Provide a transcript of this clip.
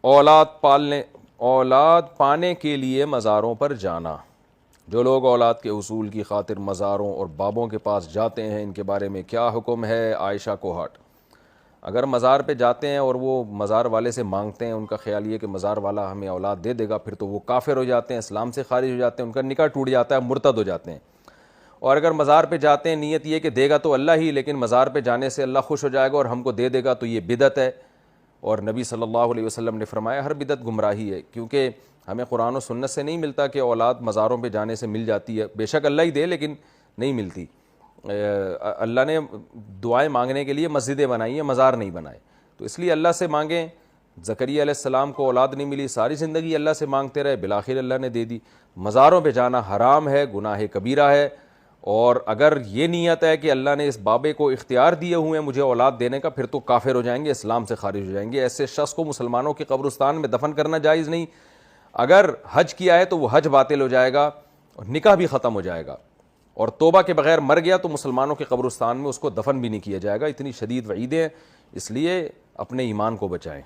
اولاد پانے کے لیے مزاروں پر جانا. جو لوگ اولاد کے حصول کی خاطر مزاروں اور بابوں کے پاس جاتے ہیں ان کے بارے میں کیا حکم ہے؟ عائشہ کوہاٹ. اگر مزار پہ جاتے ہیں اور وہ مزار والے سے مانگتے ہیں، ان کا خیال یہ کہ مزار والا ہمیں اولاد دے دے گا، پھر تو وہ کافر ہو جاتے ہیں، اسلام سے خارج ہو جاتے ہیں، ان کا نکاح ٹوٹ جاتا ہے، مرتد ہو جاتے ہیں. اور اگر مزار پہ جاتے ہیں نیت یہ کہ دے گا تو اللہ ہی، لیکن مزار پہ جانے سے اللہ خوش ہو جائے گا اور ہم کو دے دے گا، تو یہ بدعت ہے. اور نبی صلی اللہ علیہ وسلم نے فرمایا ہر بدعت گمراہی ہے، کیونکہ ہمیں قرآن و سنت سے نہیں ملتا کہ اولاد مزاروں پہ جانے سے مل جاتی ہے. بے شک اللہ ہی دے لیکن نہیں ملتی. اللہ نے دعائیں مانگنے کے لیے مسجدیں بنائی ہیں، مزار نہیں بنائے. تو اس لیے اللہ سے مانگیں. زکریا علیہ السلام کو اولاد نہیں ملی، ساری زندگی اللہ سے مانگتے رہے، بالآخر اللہ نے دے دی. مزاروں پہ جانا حرام ہے، گناہ کبیرہ ہے. اور اگر یہ نیت ہے کہ اللہ نے اس بابے کو اختیار دیے ہوئے ہیں مجھے اولاد دینے کا، پھر تو کافر ہو جائیں گے، اسلام سے خارج ہو جائیں گے. ایسے شخص کو مسلمانوں کے قبرستان میں دفن کرنا جائز نہیں. اگر حج کیا ہے تو وہ حج باطل ہو جائے گا اور نکاح بھی ختم ہو جائے گا. اور توبہ کے بغیر مر گیا تو مسلمانوں کے قبرستان میں اس کو دفن بھی نہیں کیا جائے گا. اتنی شدید وعیدیں ہیں، اس لیے اپنے ایمان کو بچائیں.